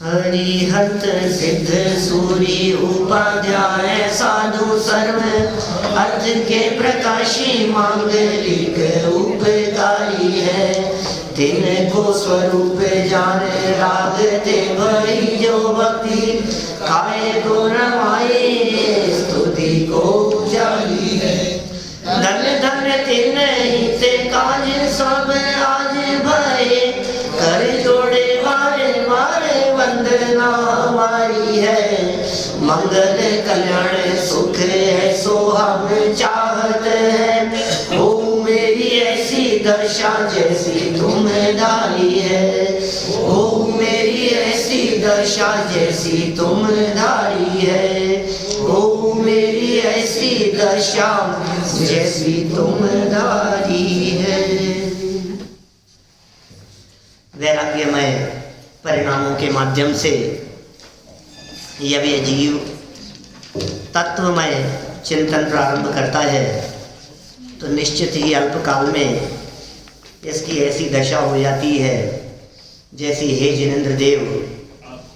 हरिहत सिद्ध सूरी उपाध्याय साधु सर्व अर्थ के प्रकाशी मांगलिक उपकारी है। तिनको स्वरूप जाने राग ते भई जो भक्ति खाए गुण माए स्तुति को जानी है। धन धन तिन ते काज सब आज भये कर जोड़े मारे मारे वंदना हमारी है। मंगल कल्याण सुख है सो हम चाहत है। ओ मेरी ऐसी दशा जैसी तुम धारी है। ओ मेरी ऐसी दशा जैसी तुम धारी है। ओ मेरी ऐसी दशा जैसी तुम धारी है। वैराग्यमय परिणामों के माध्यम से यह जीव तत्वमय चिंतन प्रारंभ करता है तो निश्चित ही अल्पकाल में इसकी ऐसी दशा हो जाती है जैसी हे जिनेंद्र देव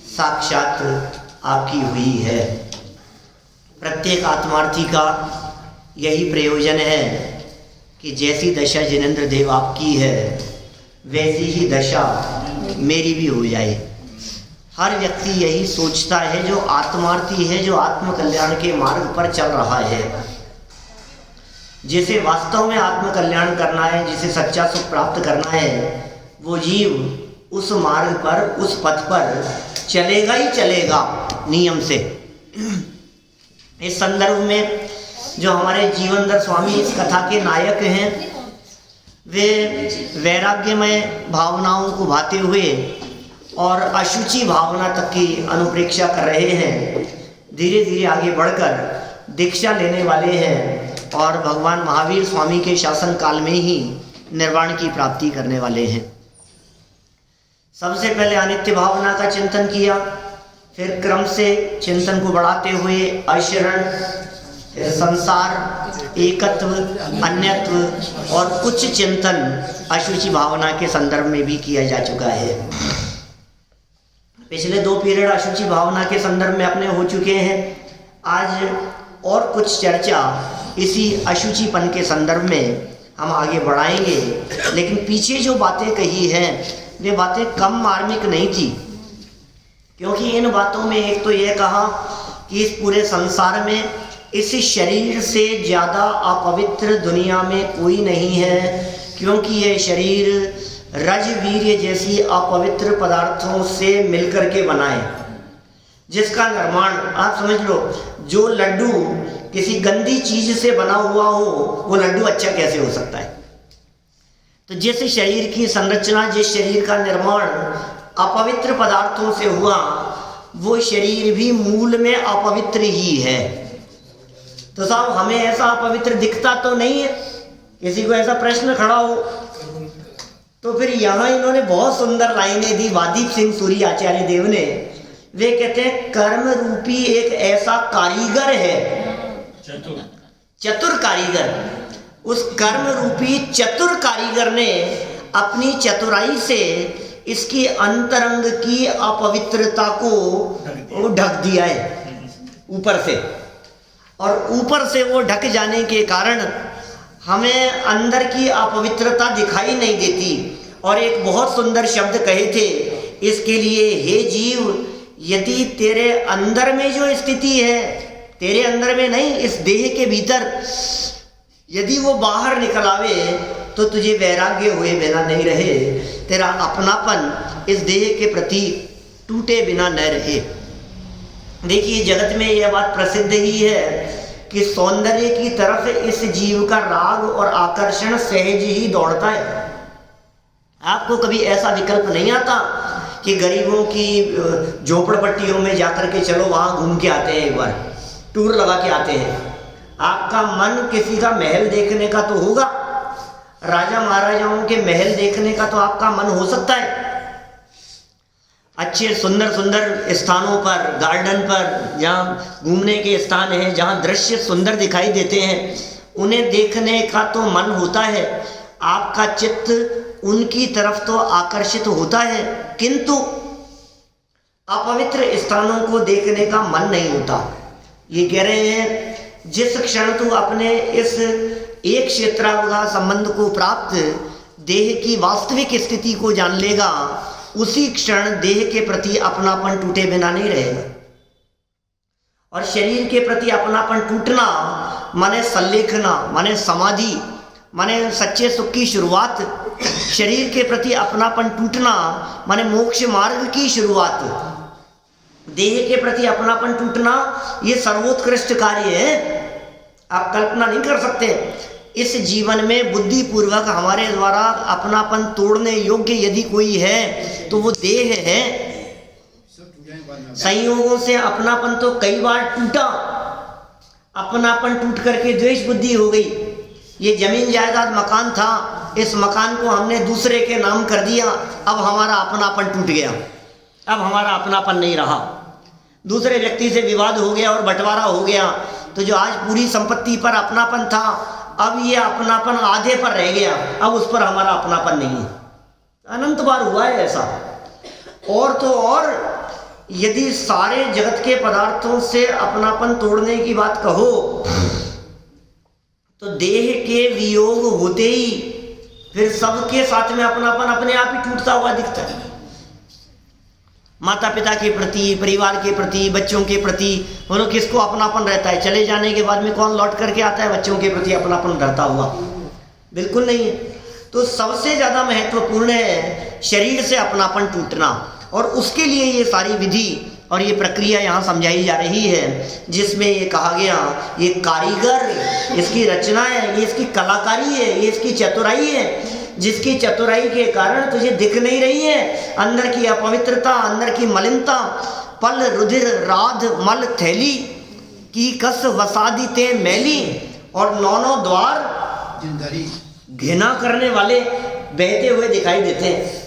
साक्षात आपकी हुई है। प्रत्येक आत्मार्थी का यही प्रयोजन है कि जैसी दशा जिनेंद्र देव आपकी है वैसी ही दशा मेरी भी हो जाए। हर व्यक्ति यही सोचता है जो आत्मार्थी है, जो आत्म कल्याण के मार्ग पर चल रहा है, जिसे वास्तव में आत्म कल्याण करना है, जिसे सच्चा सुख प्राप्त करना है, वो जीव उस मार्ग पर, उस पथ पर चलेगा ही चलेगा नियम से। इस संदर्भ में जो हमारे जीवनधर स्वामी इस कथा के नायक हैं, वे वैराग्यमय भावनाओं को भाते हुए और अशुचि भावना तक की अनुप्रेक्षा कर रहे हैं। धीरे धीरे आगे बढ़कर दीक्षा लेने वाले हैं और भगवान महावीर स्वामी के शासन काल में ही निर्वाण की प्राप्ति करने वाले हैं। सबसे पहले अनित्य भावना का चिंतन किया, फिर क्रम से चिंतन को बढ़ाते हुए अशरण, फिर संसार, एकत्व, अन्यत्व और कुछ चिंतन अशुचि भावना के संदर्भ में भी किया जा चुका है। पिछले 2 पीरियड अशुचि भावना के संदर्भ में अपने हो चुके हैं। आज और कुछ चर्चा इसी अशुचिपन के संदर्भ में हम आगे बढ़ाएंगे। लेकिन पीछे जो बातें कही हैं वे बातें कम मार्मिक नहीं थी, क्योंकि इन बातों में एक तो यह कहा कि इस पूरे संसार में इस शरीर से ज़्यादा अपवित्र दुनिया में कोई नहीं है, क्योंकि यह शरीर रज वीर्य जैसी अपवित्र पदार्थों से मिलकर के बना है, जिसका निर्माण आप समझ लो, जो लड्डू किसी गंदी चीज से बना हुआ हो वो लड्डू अच्छा कैसे हो सकता है। तो जिस शरीर की संरचना, जिस शरीर का निर्माण अपवित्र पदार्थों से हुआ, वो शरीर भी मूल में अपवित्र ही है। तो साहब हमें ऐसा अपवित्र दिखता तो नहीं है, किसी को ऐसा प्रश्न खड़ा हो तो फिर यहाँ इन्होंने बहुत सुंदर लाइनें दी वादीप सिंह सूरी आचार्य देव ने। वे कहते हैं कर्म रूपी एक ऐसा कारीगर है, चतुर कारीगर। उस कर्म रूपी चतुर कारीगर ने अपनी चतुराई से इसकी अंतरंग की अपवित्रता को ढक दिया है ऊपर से, और ऊपर से वो ढक जाने के कारण हमें अंदर की अपवित्रता दिखाई नहीं देती। और एक बहुत सुंदर शब्द कहे थे इसके लिए, हे जीव, यदि तेरे अंदर में जो स्थिति है, तेरे अंदर में नहीं, इस देह के भीतर, यदि वो बाहर निकल आवे तो तुझे वैराग्य हुए बिना नहीं रहे, तेरा अपनापन इस देह के प्रति टूटे बिना न रहे। देखिए जगत में यह बात प्रसिद्ध ही है कि सौंदर्य की तरफ इस जीव का राग और आकर्षण सहज ही दौड़ता है। आपको कभी ऐसा विकल्प नहीं आता कि गरीबों की झोपड़पट्टियों में जाकर के चलो वहाँ घूम के आते हैं, एक बार टूर लगा के आते हैं। आपका मन किसी का महल देखने का तो होगा, राजा महाराजाओं के महल देखने का तो आपका मन हो सकता है। अच्छे सुंदर सुंदर स्थानों पर, गार्डन पर, जहाँ घूमने के स्थान हैं, जहाँ दृश्य सुंदर दिखाई देते हैं, उन्हें देखने का तो मन होता है। आपका चित्त उनकी तरफ तो आकर्षित होता है, किंतु अपवित्र स्थानों को देखने का मन नहीं होता। ये कह रहे हैं जिस क्षण तू अपने इस एक क्षेत्रावधा संबंध को प्राप्त देह की वास्तविक स्थिति को जान लेगा, उसी क्षण देह के प्रति अपनापन टूटे बिना नहीं रहेगा। और शरीर के प्रति अपनापन टूटना माने संलेखना, माने समाधि, माने सच्चे सुख की शुरुआत। शरीर के प्रति अपनापन टूटना माने मोक्ष मार्ग की शुरुआत। देह के प्रति अपनापन टूटना ये सर्वोत्कृष्ट कार्य है, आप कल्पना नहीं कर सकते। इस जीवन में बुद्धि पूर्वक हमारे द्वारा अपनापन तोड़ने योग्य यदि कोई है तो वो देह है। संयोगों से अपनापन तो कई बार टूटा, अपनापन टूट करके द्वेष बुद्धि हो गई। ये जमीन जायदाद मकान था, इस मकान को हमने दूसरे के नाम कर दिया, अब हमारा अपनापन टूट गया, अब हमारा अपनापन नहीं रहा। दूसरे व्यक्ति से विवाद हो गया और बंटवारा हो गया, तो जो आज पूरी संपत्ति पर अपनापन था, अब ये अपनापन आधे पर रह गया, अब उस पर हमारा अपनापन नहीं है। अनंत बार हुआ है ऐसा। और तो और यदि सारे जगत के पदार्थों से अपनापन तोड़ने की बात कहो तो देह के वियोग होते ही फिर सबके साथ में अपनापन अपने आप ही टूटता हुआ दिखता है। माता पिता के प्रति, परिवार के प्रति, बच्चों के प्रति, बोलो किसको अपनापन रहता है? चले जाने के बाद में कौन लौट करके आता है बच्चों के प्रति अपनापन रहता हुआ? बिल्कुल नहीं है। तो सबसे ज्यादा महत्वपूर्ण है शरीर से अपनापन टूटना, और उसके लिए ये सारी विधि और ये प्रक्रिया यहाँ समझाई जा रही है, जिसमें ये कहा गया ये कारीगर, इसकी रचना है, ये इसकी कलाकारी है, ये इसकी चतुराई है, जिसकी चतुराई के कारण तुझे दिख नहीं रही है अंदर की अपवित्रता, अंदर की मलिनता। पल रुधिर राध मल थैली की कस वसादी ते मैली, और नौनों द्वार घृणा करने वाले बहते हुए दिखाई देते हैं।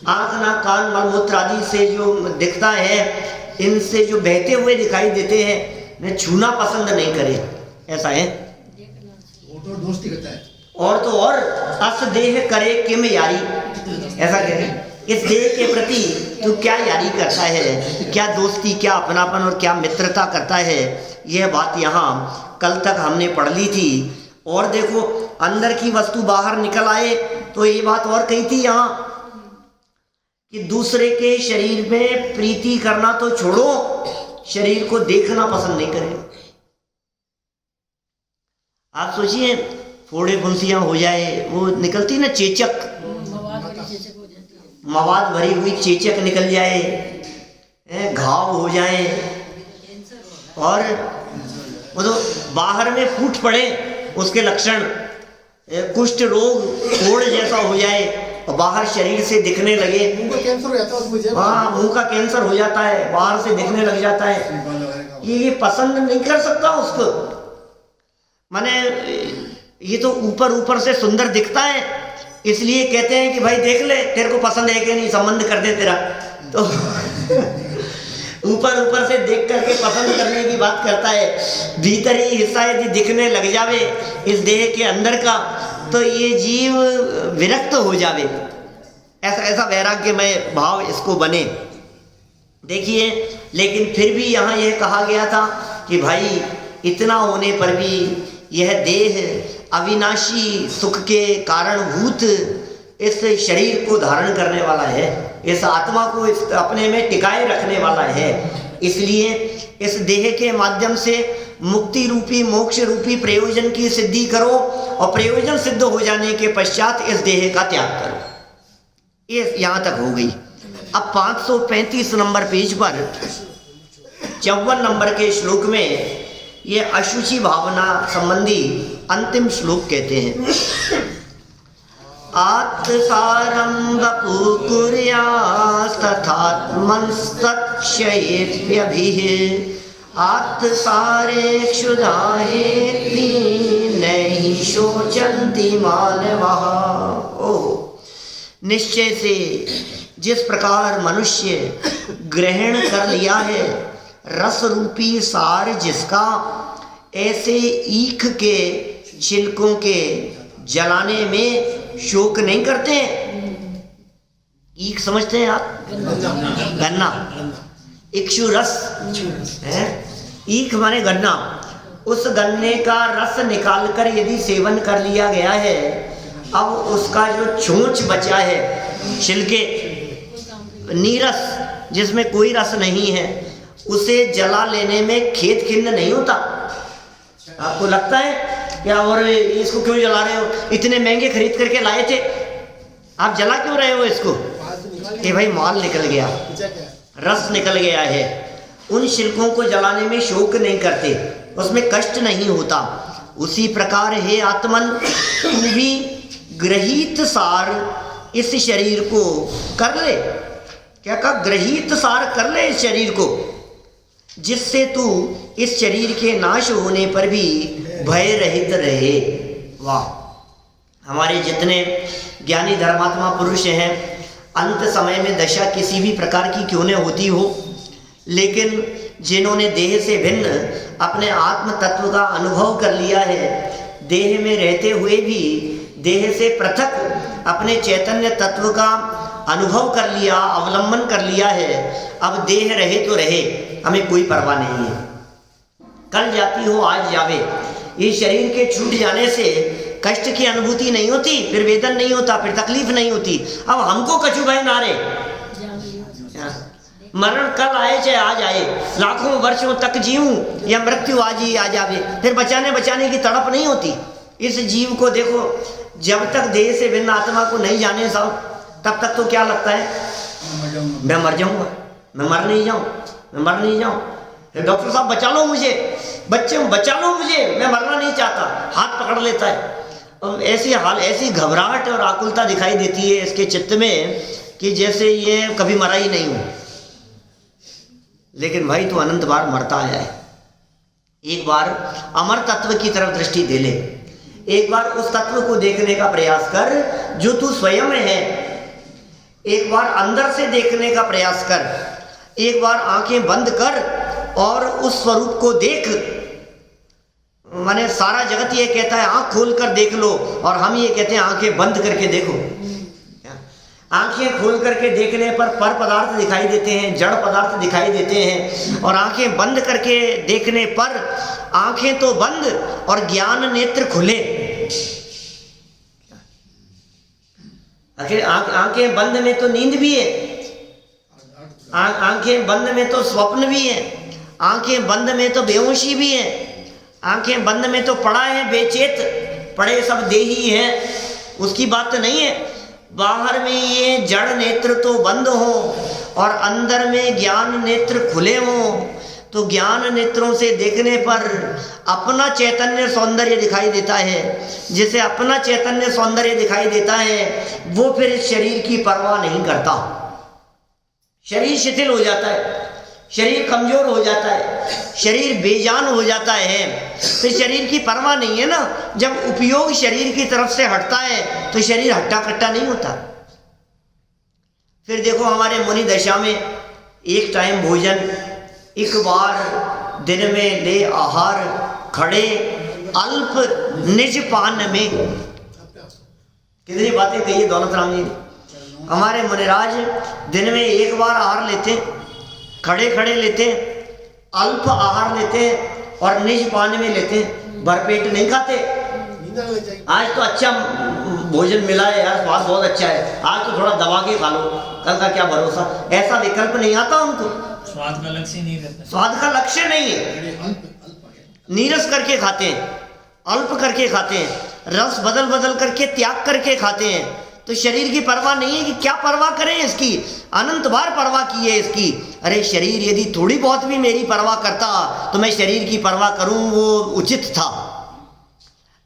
आँख नाक कान मलमूत्र आदि से जो दिखता है, इनसे जो बहते हुए दिखाई देते हैं, मैं छूना पसंद नहीं करे, ऐसा है। दोस्ती करता है। और तो और अस देह करे किम यारी, ऐसा कह रहे इस देह के प्रति तू क्या यारी करता है, क्या दोस्ती, क्या अपनापन और क्या मित्रता करता है। यह बात यहाँ कल तक हमने पढ़ ली थी। और देखो अंदर की वस्तु बाहर निकल आए तो ये बात और कही थी यहाँ कि दूसरे के शरीर में प्रीति करना तो छोड़ो, शरीर को देखना पसंद नहीं करेगा। आप सोचिए फोड़े फुंसियां हो जाए, वो निकलती ना चेचक, मवाद भरी हुई चेचक निकल जाए, घाव हो जाए, और वो तो बाहर में फूट पड़े उसके लक्षण, कुष्ठ रोग कोढ़ जैसा हो जाए और बाहर शरीर से दिखने लगे। मुंह का कैंसर हो जाता है, हाँ मुंह का कैंसर हो जाता है, बाहर से दिखने लग जाता है। ये पसंद नहीं कर सकता उसको, माने ये तो ऊपर ऊपर से सुंदर दिखता है, इसलिए कहते हैं कि भाई देख ले तेरे को पसंद है कि नहीं, संबंध कर दे तेरा। तो ऊपर ऊपर से देख करके पसंद करने की बात करता है। भीतरी हिस्सा यदि दिखने लग जावे इस देह के अंदर का, तो ये जीव विरक्त हो जावे, ऐसा ऐसा वैराग्यमय भाव इसको बने। देखिए लेकिन फिर भी यहाँ यह कहा गया था कि भाई इतना होने पर भी यह देह अविनाशी सुख के कारणभूत इस शरीर को धारण करने वाला है, इस आत्मा को इस अपने में टिकाए रखने वाला है। इसलिए इस देह के माध्यम से मुक्ति रूपी, मोक्ष रूपी प्रयोजन की सिद्धि करो, और प्रयोजन सिद्ध हो जाने के पश्चात इस देह का त्याग करो। ये यहाँ तक हो गई। अब 535 नंबर पेज पर 54 नंबर के श्लोक में ये अशुचि भावना संबंधी अंतिम श्लोक कहते हैं, आत्सारं वपु कुर्यास्तथात्मंस्तक्षयेत्यभिः आत्सारे क्षुधाहेति नहि शोचन्ति मानवः। ओह, निश्चय से जिस प्रकार मनुष्य ग्रहण कर लिया है रस रूपी सार जिसका, ऐसे ईख के छिलकों के जलाने में शोक नहीं करते। ईख समझते हैं आप? गन्ना। इक्षु रस है, ईख माने गन्ना, उस गन्ने का रस निकाल कर यदि सेवन कर लिया गया है, अब उसका जो छूंछ बचा है, छिलके, नीरस जिसमें कोई रस नहीं है, उसे जला लेने में खेद खिन्न नहीं होता। आपको लगता है क्या, और इसको क्यों जला रहे हो, इतने महंगे खरीद करके लाए थे, आप जला क्यों रहे हो इसको? कि भाई माल निकल गया, रस निकल गया है। उन छिलकों को जलाने में शोक नहीं करते, उसमें कष्ट नहीं होता। उसी प्रकार हे आत्मन, तू भी ग्रहित सार इस शरीर को कर ले। क्या कहा? ग्रहित सार कर ले इस शरीर को, जिससे तू इस शरीर के नाश होने पर भी भय रहित रहे। वाह! हमारे जितने ज्ञानी धर्मात्मा पुरुष हैं, अंत समय में दशा किसी भी प्रकार की क्यों न होती हो, लेकिन जिन्होंने देह से भिन्न अपने आत्म तत्व का अनुभव कर लिया है, देह में रहते हुए भी देह से पृथक अपने चैतन्य तत्व का अनुभव कर लिया, अवलंबन कर लिया है, अब देह रहे तो रहे, हमें कोई परवाह नहीं है। कल जाती हो आज जावे, ये शरीर के छूट जाने से कष्ट की अनुभूति नहीं होती, फिर वेदन नहीं होता, फिर तकलीफ नहीं होती। अब हमको कछु भय ना रे, मरण कल आए चाहे आज आए, लाखों वर्षों तक जीऊं या मृत्यु आज ही आ जावे, फिर बचाने की तड़प नहीं होती। इस जीव को देखो, जब तक देह से भिन्न आत्मा को नहीं जाने साहब, तब तक तो क्या लगता है, मैं मर जाऊंगा, मैं मर नहीं जाऊं। डॉक्टर साहब बचा लो मुझे, बच्चे बचा लो मुझे, मैं मरना नहीं चाहता, हाथ पकड़ लेता है। और ऐसी घबराहट और आकुलता दिखाई देती है इसके चित्त में कि जैसे ये कभी मरा ही नहीं हो। लेकिन भाई तू अनंत बार मरता आया है, एक बार अमर तत्व की तरफ दृष्टि दे ले, एक बार उस तत्व को देखने का प्रयास कर जो तू स्वयं है, एक बार अंदर से देखने का प्रयास कर, एक बार आंखें बंद कर और उस स्वरूप को देख। माने सारा जगत ये कहता है आंख खोल कर देख लो, और हम ये कहते हैं आंखें बंद करके देखो। आंखें खोल करके देखने पर पदार्थ दिखाई देते हैं, जड़ पदार्थ दिखाई देते हैं, और आंखें बंद करके देखने पर आंखें तो बंद और ज्ञान नेत्र खुले। आखिर आंखें बंद में तो नींद भी है, आंखें बंद में तो स्वप्न भी है, आंखें बंद में तो बेहोशी भी है, आंखें बंद में तो पड़ा है बेचेत, पड़े सब देही है, उसकी बात नहीं है। बाहर में ये जड़ नेत्र तो बंद हो और अंदर में ज्ञान नेत्र खुले हो, तो ज्ञान नेत्रों से देखने पर अपना चैतन्य सौंदर्य दिखाई देता है। जिसे अपना चैतन्य सौंदर्य दिखाई देता है वो फिर इस शरीर की परवाह नहीं करता। शरीर शिथिल हो जाता है, शरीर कमजोर हो जाता है, शरीर बेजान हो जाता है, तो शरीर की परवाह नहीं है ना। जब उपयोग शरीर की तरफ से हटता है तो शरीर हट्टा कट्टा नहीं होता। फिर देखो हमारे मुनि दशा में एक टाइम भोजन, एक बार दिन में ले आहार, खड़े अल्प निज पान में। कितनी बातें कही है दौलत राम जी ने। हमारे मुनिराज दिन में एक बार आहार लेते, खड़े खड़े लेते, अल्प आहार लेते और निज पान में लेते, भरपेट नहीं खाते। आज तो अच्छा भोजन मिला है यार, स्वाद बहुत अच्छा है, आज तो थोड़ा दबा के खा लो, कल का क्या भरोसा, ऐसा विकल्प नहीं आता उनको। स्वाद का लक्ष्य नहीं रहता, स्वाद का लक्ष्य नहीं है, नीरस करके खाते हैं, अल्प करके खाते हैं, रस बदल बदल करके त्याग करके खाते हैं। तो शरीर की परवाह नहीं है कि क्या परवाह करें इसकी, अनंत बार परवाह की है इसकी। अरे शरीर यदि थोड़ी बहुत भी मेरी परवाह करता तो मैं शरीर की परवाह करूं, वो उचित था,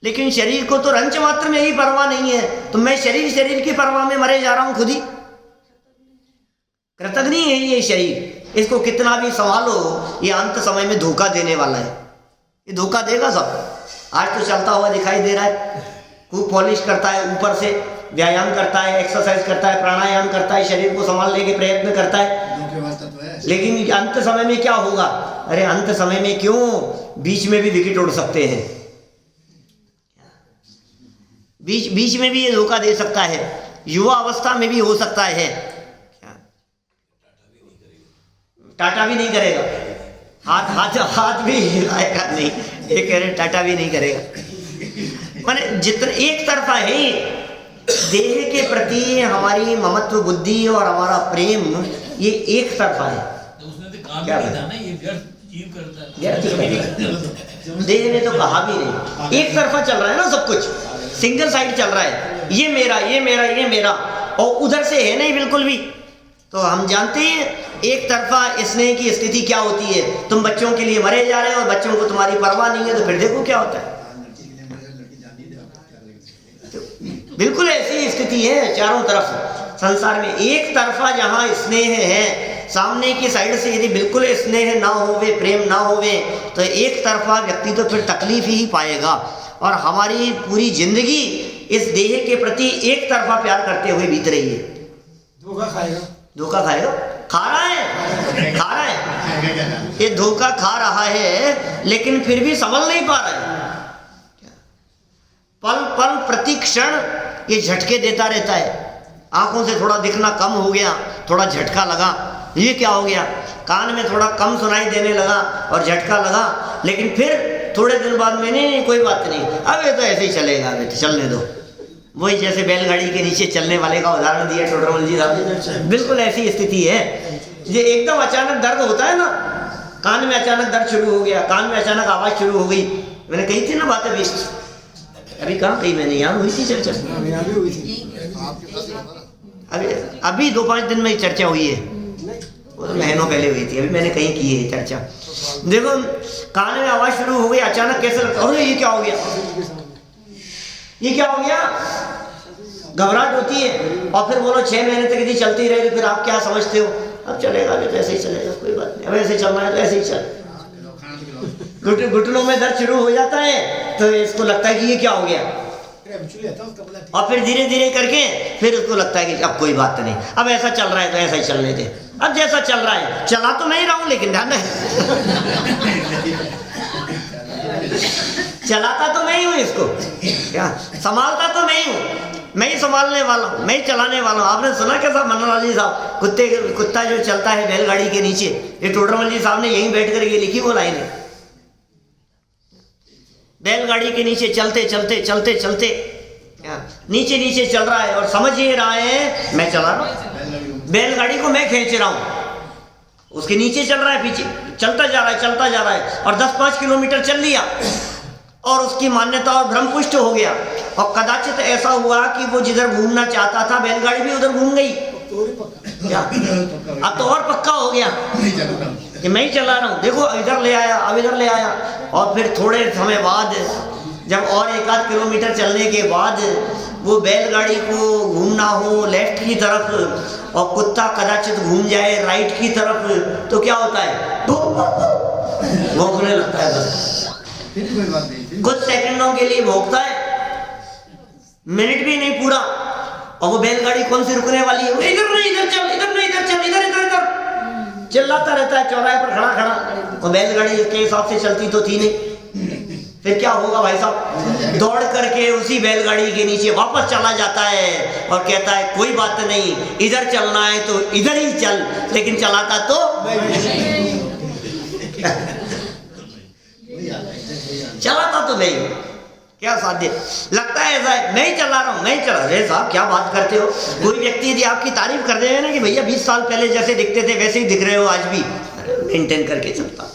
लेकिन शरीर को तो रंच मात्र में ही परवाह नहीं है, तो मैं शरीर की परवाह में मरे जा रहा हूं खुद ही। कृतघ्नि है ये शरीर, इसको कितना भी संभालो ये अंत समय में धोखा देने वाला है, ये धोखा देगा सब। आज तो चलता हुआ दिखाई दे रहा है, खूब पॉलिश करता है, ऊपर से व्यायाम करता है, एक्सरसाइज करता है, प्राणायाम करता है, शरीर को संभालने के प्रयत्न करता है, लेकिन अंत समय में क्या होगा? अरे अंत समय में क्यों, बीच में भी विकेट उड़ सकते हैं, बीच में भी ये धोखा दे सकता है, युवा अवस्था में भी हो सकता है। टाटा भी नहीं करेगा, हाथ हाथ हाथ भी हिलाएगा नहीं, ये कह रहे टाटा भी नहीं करेगा। माने जितना एक तरफा है देह के प्रति हमारी ममत्व बुद्धि और हमारा प्रेम, ये एक तरफा है। तो उसने तो काम क्या नहीं था ना, ये व्यर्थ जीव करता है। व्यर्थ करता देह ने तो कहा भी नहीं, एक तरफा चल रहा है ना सब कुछ, सिंगल साइड चल रहा है, ये मेरा ये मेरा ये मेरा, और उधर से है नहीं बिल्कुल भी। तो हम जानते हैं एक तरफा स्नेह की स्थिति क्या होती है। तुम बच्चों के लिए मरे जा रहे हो और बच्चों को तुम्हारी परवाह नहीं है, तो फिर देखो क्या होता है। तो बिल्कुल ऐसी स्थिति है चारों तरफ संसार में। एक तरफा जहाँ स्नेह है, सामने की साइड से यदि बिल्कुल स्नेह ना होवे, प्रेम ना होवे, तो एक तरफा व्यक्ति तो फिर तकलीफ ही पाएगा। और हमारी पूरी जिंदगी इस देह के प्रति एक तरफा प्यार करते हुए बीत रही है। धोखा खाएगा, धोखा खाएगा, खा रहा है, खा रहा है, ये धोखा खा रहा है, लेकिन फिर भी संभल नहीं पा रहा है। पल पल प्रति क्षण ये झटके देता रहता है। आंखों से थोड़ा दिखना कम हो गया, थोड़ा झटका लगा, ये क्या हो गया, कान में थोड़ा कम सुनाई देने लगा और झटका लगा, लेकिन फिर थोड़े दिन बाद में नहीं कोई बात नहीं, अब ये तो ऐसे ही चलेगा, बेटे चलने दो। वही जैसे बैलगाड़ी के नीचे चलने वाले का उदाहरण दिया टोडरमल जी साहब, बिल्कुल ऐसी स्थिति है। ये एकदम अचानक दर्द होता है ना, कान में अचानक दर्द शुरू हो गया, कान में अचानक आवाज शुरू हो गई। मैंने कही थी ना बातें बीच, अभी कहाँ कही मैंने, यहाँ हुई थी चर्चा, अभी 2-5 दिन में चर्चा हुई है, वो तो महीनों पहले हुई थी, अभी मैंने कहीं की है चर्चा। देखो कान में आवाज शुरू हो गई, अचानक कैसे लगता है, ये क्या हो गया, ये क्या हो गया, घबराहट होती है। और फिर बोलो 6 महीने तक यदि चलती रहे तो फिर आप क्या समझते हो, अब चलेगा तो ऐसे ही चलेगा, कोई बात नहीं, अब ऐसे चलना है तो ऐसे ही चल। घुटनों में दर्द शुरू हो जाता है तो इसको लगता है कि ये क्या हो गया, और फिर धीरे धीरे करके फिर उसको लगता है कि अब कोई बात नहीं, अब ऐसा चल रहा है तो ऐसा ही चलने दे, अब जैसा चल रहा है, चला तो मैं ही रहा हूं लेकिन ध्यान है चलाता तो मैं ही हूं इसको, क्या संभालता तो मैं ही हूं, मैं ही संभालने वाला हूं, मैं ही चलाने वाला हूं। आपने सुना कैसा मनोहर जी साहब, कुत्ता जो चलता है बैलगाड़ी के नीचे, ये टोडरमल जी साहब ने यहीं बैठ कर ये लिखी वो लाइन है। बैलगाड़ी के नीचे चलते चलते चलते चलते नीचे नीचे चल रहा है और समझ ये रहा है मैं चला रहा हूं, बैलगाड़ी को मैं खींच रहा हूं, उसके नीचे चल रहा है, पीछे चलता जा रहा है, चलता जा रहा है, और 10-5 किलोमीटर चल लिया और उसकी मान्यता और भ्रम पुष्ट हो गया। और कदाचित ऐसा हुआ कि वो जिधर घूमना चाहता था बैलगाड़ी भी उधर घूम गई, क्या अब तो और पक्का हो गया कि मैं ही चला रहा हूँ, देखो इधर ले आया, अब इधर ले आया। और फिर थोड़े समय बाद जब और 1-8 किलोमीटर चलने के बाद वो बैलगाड़ी को घूमना हो लेफ्ट की तरफ और कुत्ता कदाचित घूम जाए राइट की तरफ, तो क्या होता है, भौंकने लगता है, बस कुछ सेकंडों के लिए भौंकता है, मिनट भी नहीं पूरा, और वो बैलगाड़ी कौन सी रुकने वाली है, इधर नहीं इधर चल, इधर नहीं इधर चल, इधर इधर इधर चिल्लाता रहता है चौराहे पर खड़ा खड़ा। और बैलगाड़ी के हिसाब से चलती तो थी नहीं, फिर क्या होगा भाई साहब, दौड़ करके उसी बैलगाड़ी के नीचे वापस चला जाता है और कहता है कोई बात नहीं, इधर चलना है तो इधर ही चल, लेकिन चलाता तो चलाता तो नहीं, क्या साध्य, लगता है ऐसा है मैं ही चला रहा हूँ, मैं ही चला। अरे साहब क्या बात करते हो, कोई व्यक्ति यदि आपकी तारीफ कर देगा ना कि भैया 20 साल पहले जैसे दिखते थे वैसे ही दिख रहे हो आज भी, मेंटेन करके चलता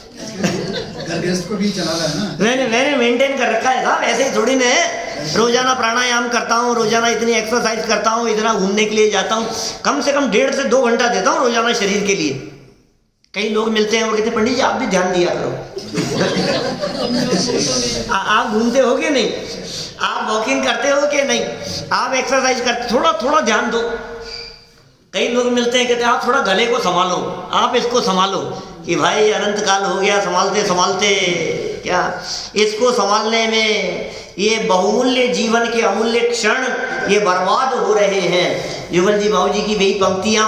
को भी चला रहा है ना, मैंने मेंटेन कर रखा है साहब, ऐसे ही थोड़ी ना है। रोजाना प्राणायाम करता हूँ, रोजाना इतनी एक्सरसाइज करता हूँ, इतना घूमने के लिए जाता हूँ, कम से कम 1.5 से 2 घंटा देता हूँ रोजाना शरीर के लिए। कई लोग मिलते हैं वो कहते पंडित जी आप भी ध्यान दिया करो आप घूमते हो कि नहीं, आप वॉकिंग करते हो कि नहीं, आप एक्सरसाइज करते, थोड़ा थोड़ा ध्यान दो। कई लोग मिलते हैं कहते हैं आप थोड़ा गले को संभालो, आप इसको संभालो, कि भाई अनंत काल हो गया संभालते संभालते, क्या इसको संभालने में ये बहुमूल्य जीवन के अमूल्य क्षण ये बर्बाद हो रहे हैं। युगल जी बाबू जी की वही पंक्तियां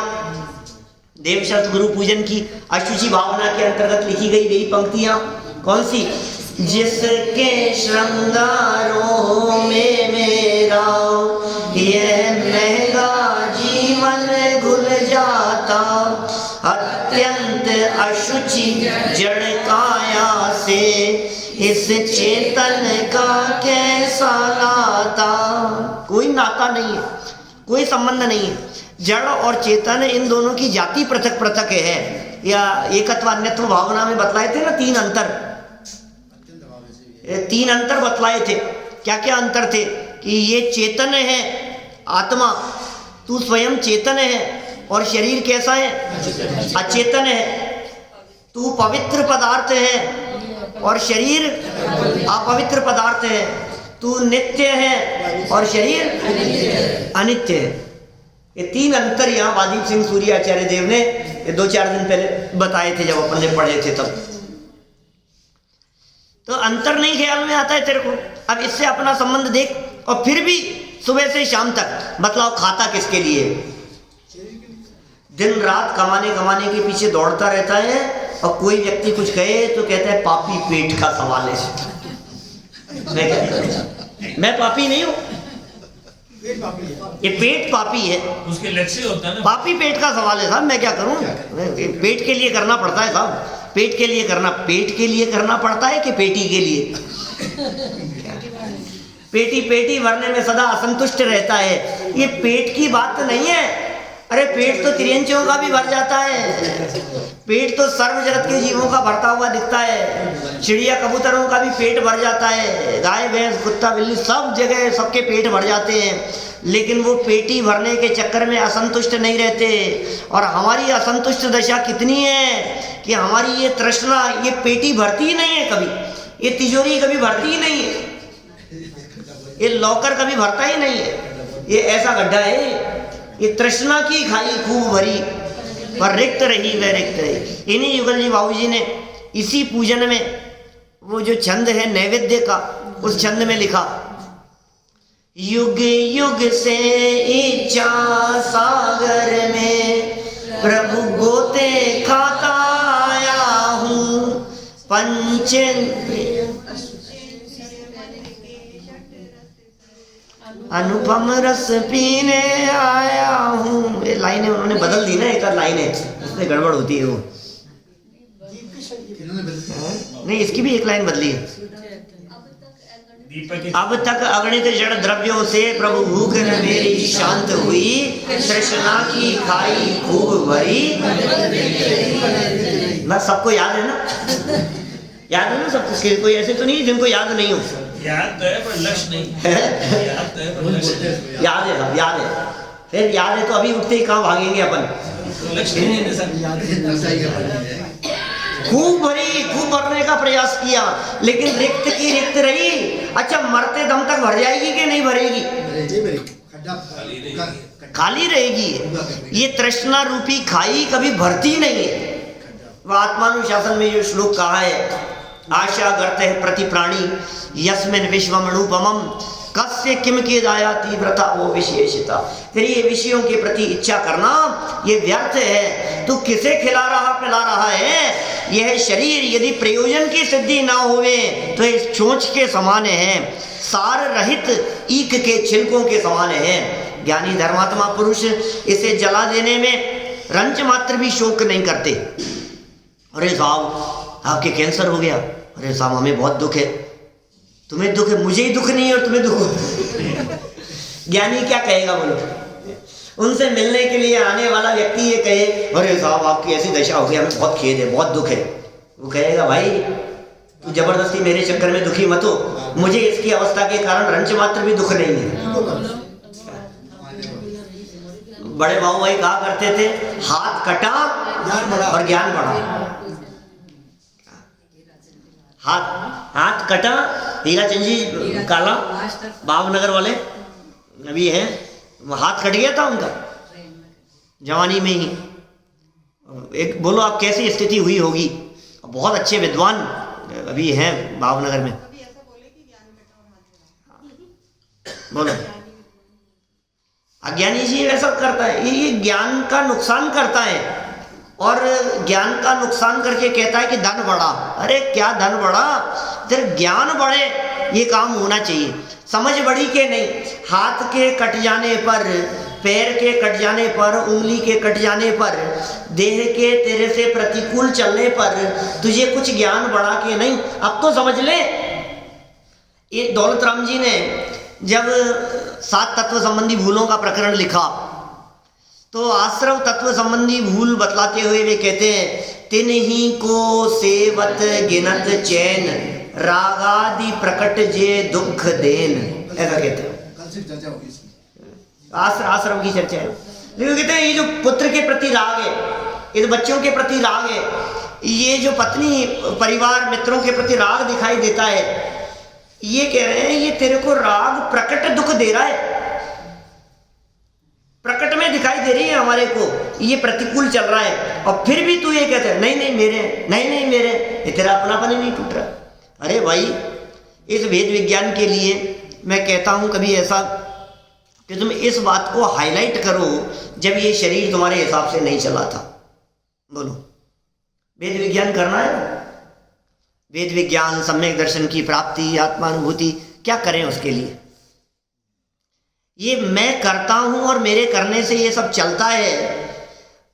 देवशब्द गुरु पूजन की अशुचि भावना के अंतर्गत लिखी गई वही पंक्तियां, कौन सी, जिसके श्रृंगारों में मेरा ये महंगा जीवन घुल जाता, अत्यंत अशुचि जड़ काया से, इस चेतन का कैसा नाता। कोई नाता नहीं है, कोई संबंध नहीं है। जड़ और चेतन इन दोनों की जाति पृथक पृथक है। या एकत्व अन्यत्व भावना में बतलाए थे ना, तीन अंतर बतलाए थे। क्या क्या अंतर थे? कि ये चेतन है आत्मा, तू स्वयं चेतन है, और शरीर कैसा है? अचेतन है। तू पवित्र पदार्थ है और शरीर अपवित्र पदार्थ है। तू नित्य है और शरीर अनित्य है। ये तीन अंतर यहाँ वादीप सिंह सूर्य आचार्य देव ने 2-4 दिन पहले बताए थे, जब अपन ने पढ़े थे तब। तो अंतर नहीं ख्याल में आता है तेरे को? अब इससे अपना संबंध देख, और फिर भी सुबह से शाम तक बतलाओ खाता किसके लिए? दिन रात कमाने के पीछे दौड़ता रहता है, और कोई व्यक्ति कुछ कहे तो कहता है पापी पेट का सवाल है। मैं पापी नहीं हूं, ये पेट पापी है। उसके लक्ष्य होता है ना, पापी पेट का सवाल है साहब, मैं क्या करूं? पेट के लिए करना पड़ता है साहब, पेट के लिए करना पड़ता है कि पेटी के लिए? पेटी भरने में सदा असंतुष्ट रहता है। ये पेट की बात नहीं है। अरे पेट तो त्रियंचियों का भी भर जाता है। पेट तो सर्व जगत के जीवों का भरता हुआ दिखता है। चिड़िया कबूतरों का भी पेट भर जाता है। गाय भैंस कुत्ता बिल्ली सब जगह सबके पेट भर जाते हैं, लेकिन वो पेटी भरने के चक्कर में असंतुष्ट नहीं रहते। और हमारी असंतुष्ट दशा कितनी है कि हमारी ये तृष्णा, ये पेटी भरती ही नहीं है कभी, ये तिजोरी कभी भरती ही नहीं है, ये लॉकर कभी भरता ही नहीं है। ये ऐसा गड्ढा है, ये तृष्णा की खाई खूब भरी, पर रिक्त रही वह रिक्त रही। इन्हीं युगल जी बाबू जी ने इसी पूजन में वो जो छंद है नैवेद्य का, उस छंद में लिखा, युग युग से इच्छा सागर में प्रभु गोते खाता आया हूँ, पंच अनुपम रस पीने आया हूँ। ये लाइनें उन्होंने बदल दी ना, एक आध लाइनें उसमें गड़बड़ होती है वो। नहीं, इसकी भी एक लाइन बदली है। अब तक अगणित जड़ द्रव्यों से प्रभु भूख न मेरी शांत हुई, तृष्णा की खाई खूब भरी। मैं सबको याद है ना, याद है ना सबको? कोई ऐसे तो नहीं जिनको याद नहीं हो। याद तो है पर लक्ष्य नहीं है। याद तो है पर लक्ष्य नहीं। याद है सब, याद है। फिर याद है तो अभी उठते ही कहाँ भागेंगे अपन? तो लक्ष्य नहीं है सब। खूब भरने का प्रयास किया, लेकिन रिक्त की रिक्त रही। अच्छा, मरते दम तक भर जाएगी कि नहीं भरेगी? खाली रहेगी। ये तृष्णा रूपी खाई कभी भरती नहीं है। वह आत्मानुशासन में जो श्लोक कहा है, आशा गर्त है प्रति प्राणी यस्मिन विश्वमणुपमम कस्य किम की दाया तीव्रता वो विशेषता। फिर ये विषयों के प्रति इच्छा करना ये व्यर्थ है। तू किसे खिला रहा पिला रहा है? यह शरीर यदि प्रयोजन की सिद्धि ना होवे तो इस चोंच के समान है, सार रहित ईख के छिलकों के समान है। ज्ञानी धर्मात्मा पुरुष इसे जला देने में रंच मात्र भी शोक नहीं करते। अरे साहब आपके कैंसर हो गया, अरे साहब हमें बहुत दुख है। तुम्हें दुख है? मुझे ही दुख नहीं है और तुम्हें दुख। ज्ञानी क्या कहेगा बोलो? उनसे मिलने के लिए आने वाला व्यक्ति ये कहे, अरे साहब आपकी ऐसी दशा हो गई, हमें बहुत खेद है, बहुत दुख है। वो कहेगा भाई तू जबरदस्ती मेरे चक्कर में दुखी मत हो, मुझे इसकी अवस्था के कारण रंच मात्र भी दुख नहीं है। बड़े बाबू भाई कहा करते थे, हाथ कटा और ज्ञान बढ़ा। हाथ कटा, हीराचंद जी काला भावनगर वाले अभी हैं, हाथ कट गया था उनका जवानी में ही। एक बोलो आप कैसी स्थिति हुई होगी? बहुत अच्छे विद्वान अभी हैं भावनगर में। बोलो, अज्ञानी जी वैसा करता है, ये ज्ञान का नुकसान करता है, और ज्ञान का नुकसान करके कहता है कि धन बढ़ा। अरे क्या धन बढ़ा? फिर ज्ञान बढ़े ये काम होना चाहिए। समझ बढ़ी के नहीं। हाथ के कट जाने पर पैर के कट जाने पर, उंगली के कट जाने पर, देह के तेरे से प्रतिकूल चलने पर तुझे कुछ ज्ञान बढ़ा के नहीं, अब तो समझ ले। ये दौलत राम जी ने जब 7 तत्व संबंधी भूलों का प्रकरण लिखा तो आश्रव तत्व संबंधी भूल बतलाते हुए वे कहते हैं, तिन ही को सेवत गिनत चैन, रागादि प्रकट जे दुख देन, ऐसा कहते हैं। कल से चर्चा होगी इसकी, आश्रम की चर्चा है। लेकिन कहते हैं ये जो पुत्र के प्रति राग है, ये जो बच्चों के प्रति राग है, ये जो पत्नी परिवार मित्रों के प्रति राग दिखाई देता है, ये कह रहे हैं ये तेरे को राग प्रकट दुख दे रहा है, प्रकट में दिखाई दे रही है हमारे को, ये प्रतिकूल चल रहा है, और फिर भी तू ये कहते हैं नहीं नहीं मेरे, नहीं नहीं मेरे, ये तेरा अपनापन ही नहीं टूट रहा। अरे भाई, इस वेद विज्ञान के लिए मैं कहता हूं कभी ऐसा कि तुम इस बात को हाईलाइट करो जब ये शरीर तुम्हारे हिसाब से नहीं चला था। बोलो, वेद विज्ञान करना है, वेद विज्ञान, सम्यक दर्शन की प्राप्ति, आत्मानुभूति, क्या करें उसके लिए? ये मैं करता हूं और मेरे करने से ये सब चलता है।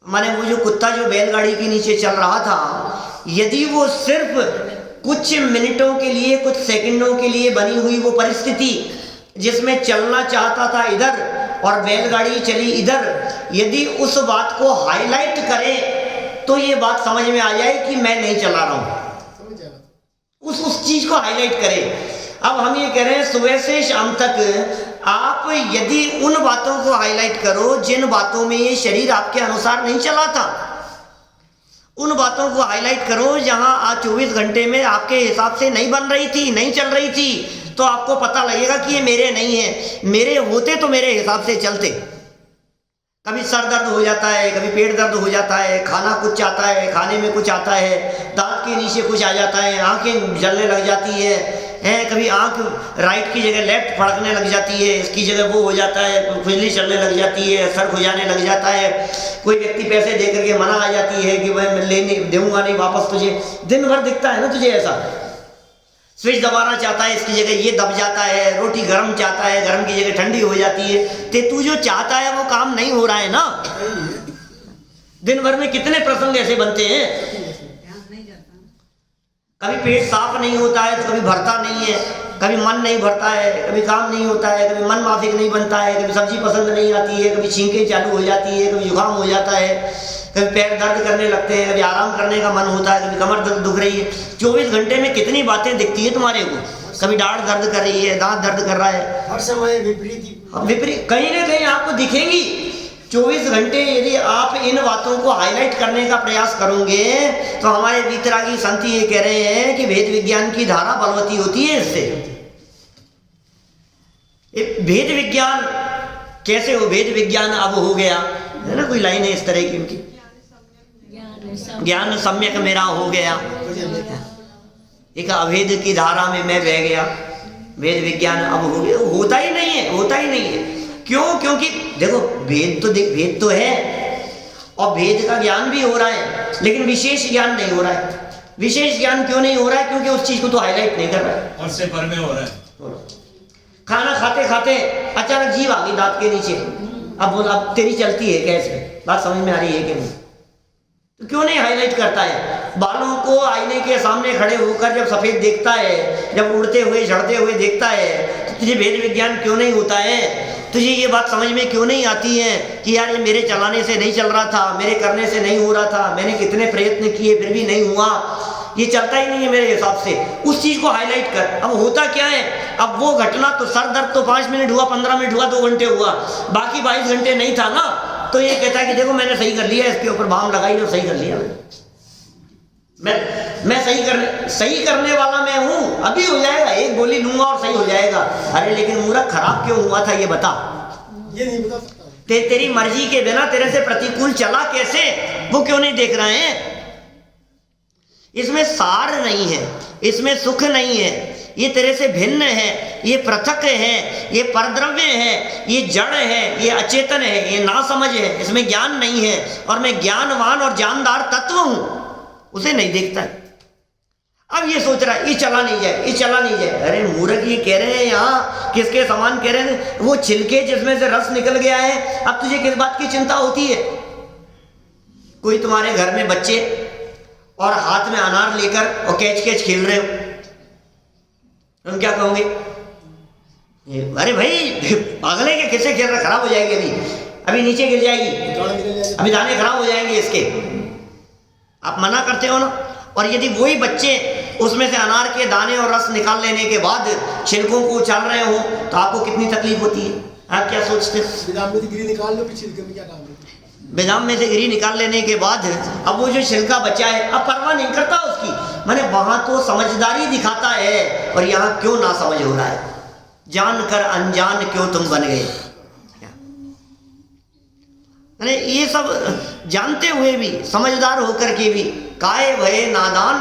माने वो जो कुत्ता जो बैलगाड़ी के नीचे चल रहा था, यदि वो सिर्फ कुछ मिनटों के लिए, कुछ सेकंडों के लिए बनी हुई वो परिस्थिति जिसमें चलना चाहता था इधर और बैलगाड़ी चली इधर, यदि उस बात को हाईलाइट करे तो ये बात समझ में आ जाए कि मैं नहीं चला रहा हूं, उस चीज को हाईलाइट करे। अब हम ये कह रहे हैं सुबह से शाम तक आप यदि उन बातों को हाईलाइट करो जिन बातों में ये शरीर आपके अनुसार नहीं चला था, उन बातों को हाईलाइट करो जहां आज 24 घंटे में आपके हिसाब से नहीं बन रही थी, नहीं चल रही थी, तो आपको पता लगेगा कि ये मेरे नहीं है। मेरे होते तो मेरे हिसाब से चलते। कभी सर दर्द हो जाता है, कभी पेट दर्द हो जाता है, खाना कुछ आता है, खाने में कुछ आता है, दांत के नीचे कुछ आ जाता है, आंखें जलने लग जाती है, कभी आंख राइट की जगह लेफ्ट फड़कने लग जाती है, इसकी जगह वो हो जाता है, खुजली चलने लग जाती है, सर खुजाने लग जाता है, कोई व्यक्ति पैसे दे करके मना आ जाती है कि मैं लेने दूंगा नहीं वापस तुझे, दिन भर दिखता है ना तुझे ऐसा। स्विच दबाना चाहता है, इसकी जगह ये दब जाता है, रोटी गर्म चाहता है, गर्म की जगह ठंडी हो जाती है, ते तू जो चाहता है वो काम नहीं हो रहा है ना। दिन भर में कितने प्रसंग ऐसे बनते हैं, कभी पेट साफ नहीं होता है तो कभी भरता नहीं है, कभी मन नहीं भरता है, कभी काम नहीं होता है, कभी मन माफिक नहीं बनता है, कभी सब्जी पसंद नहीं आती है, कभी छींकें चालू हो जाती है, कभी जुकाम हो जाता है, कभी पैर दर्द करने लगते हैं, कभी आराम करने का मन होता है, कभी कमर दर्द दुख रही है। 24 घंटे में कितनी बातें दिखती है तुम्हारे को, कभी डांट दर्द कर रही है, दांत दर्द कर रहा है, हर समय विपरीत कहीं ना कहीं आपको दिखेंगी। 24 घंटे यदि आप इन बातों को हाईलाइट करने का प्रयास करोगे तो हमारे वीतरागी संत ये कह रहे हैं कि वेद विज्ञान की धारा बलवती होती है इससे। वेद विज्ञान कैसे हो, वेद विज्ञान अब हो गया है ना, कोई लाइन है इस तरह की उनकी, ज्ञान सम्यक मेरा हो गया, एक अभेद की धारा में मैं बह गया, वेद विज्ञान अब हो गया। होता ही नहीं है, होता ही नहीं है। क्यों? क्योंकि देखो भेद तो है और भेद का ज्ञान भी हो रहा है, लेकिन विशेष ज्ञान नहीं हो रहा है। विशेष ज्ञान क्यों नहीं हो रहा है? क्योंकि उस चीज को तो हाईलाइट नहीं कर रहा है, और से पर में हो रहा है। खाना खाते खाते अचानक जीभ आ गई दांत के नीचे, अब बोल अब तेरी चलती है कैसे, बात समझ में आ रही है कि नहीं? तो क्यों नहीं हाईलाइट करता है? बालों को आईने के सामने खड़े होकर जब सफेद देखता है, जब उड़ते हुए झड़ते हुए देखता है, तो तुझे भेद विज्ञान क्यों नहीं होता है? तुझे ये बात समझ में क्यों नहीं आती है कि यार ये मेरे चलाने से नहीं चल रहा था, मेरे करने से नहीं हो रहा था, मैंने कितने प्रयत्न किए फिर भी नहीं हुआ, ये चलता ही नहीं है मेरे हिसाब से। उस चीज को हाईलाइट कर। अब होता क्या है, अब वो घटना तो सर दर्द तो 5 मिनट हुआ, 15 मिनट हुआ, 2 घंटे हुआ, बाकी 22 घंटे नहीं था ना, तो ये कहता है कि देखो मैंने सही कर लिया, इसके ऊपर बाम लगाई और सही कर लिया, मैं सही करने वाला मैं हूं, अभी हो जाएगा, एक गोली लूंगा और सही हो जाएगा। अरे लेकिन मूर्ख खराब क्यों हुआ था ये बता, ये नहीं बता सकता। तेरी मर्जी के बिना तेरे से प्रतिकूल चला कैसे, वो क्यों नहीं देख रहे हैं? इसमें सार नहीं है, इसमें सुख नहीं है, ये तेरे से भिन्न है, ये पृथक है, ये परद्रव्य है, ये जड़ है, ये अचेतन है, ये नासमझ है, इसमें ज्ञान नहीं है, और मैं ज्ञानवान और जानदार तत्व हूं, उसे नहीं देखता है। अब ये सोच रहा है ये चला नहीं जाए, ये चला नहीं जाए। अरे मूर्ख, ये कह रहे हैं यहाँ किसके समान कह रहे हैं, वो छिलके जिसमें से रस निकल गया है, अब तुझे किस बात की चिंता होती है? कोई तुम्हारे घर में बच्चे और हाथ में अनार लेकर और कैच कैच खेल रहे हो, तुम क्या कहोगे? अरे भाई पागल है क्या, किससे खेल रहा, खराब हो जाएगी, अभी नीचे गिर जाएगी, अभी दाने खराब हो जाएंगे इसके। आप मना करते हो ना। और यदि वही बच्चे उसमें से अनार के दाने और रस निकाल लेने के बाद छिलकों को उछाल रहे हो तो आपको कितनी तकलीफ होती है? आप क्या सोचते हो? बेदाम में से गिरी निकाल लो, फिर छिलके में क्या काम है? बेदाम में से गिरी निकाल लेने के बाद अब वो जो छिलका बचा है अब परवाह नहीं करता उसकी। माने वहां तो समझदारी दिखाता है और यहाँ क्यों ना समझ हो रहा है, जानकर अनजान क्यों तुम बन गए। अरे ये सब जानते हुए भी, समझदार होकर के भी काहे भये नादान,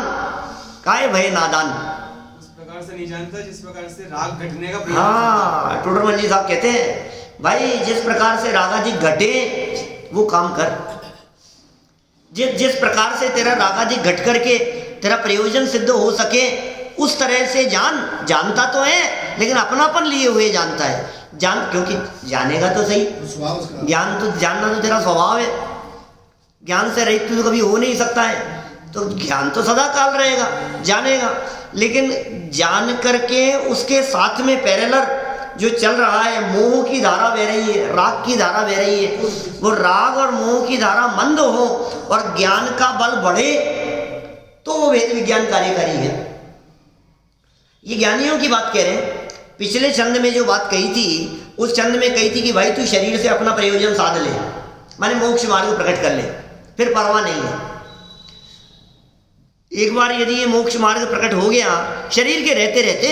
काहे भये नादान। उस प्रकार से नहीं जानता जिस प्रकार से राग घटने का प्रयास। हाँ, टोडरमल जी साहब कहते हैं भाई जिस प्रकार से रागादि घटे वो काम कर, जिस प्रकार से तेरा रागादि घट करके तेरा प्रयोजन सिद्ध हो सके उस तरह से जानता तो है लेकिन अपनापन लिए हुए जानता है। क्योंकि जानेगा तो सही, ज्ञान तो जानना तो तेरा स्वभाव है, ज्ञान से रहित तो कभी हो नहीं सकता है, तो ज्ञान तो सदा काल रहेगा, जानेगा। लेकिन जान करके उसके साथ में पैरेलल जो चल रहा है, मोह की धारा बह रही है, राग की धारा बह रही है, वो राग और मोह की धारा मंद हो और ज्ञान का बल बढ़े तो वो वेद विज्ञान कार्यकारी है। ये ज्ञानियों की बात कह रहे हैं। पिछले छंद में जो बात कही थी, उस छंद में कही थी कि भाई तू शरीर से अपना प्रयोजन साध ले, माने मोक्ष मार्ग प्रकट कर ले, फिर परवाह नहीं है। एक बार यदि ये मोक्ष मार्ग प्रकट हो गया, शरीर के रहते रहते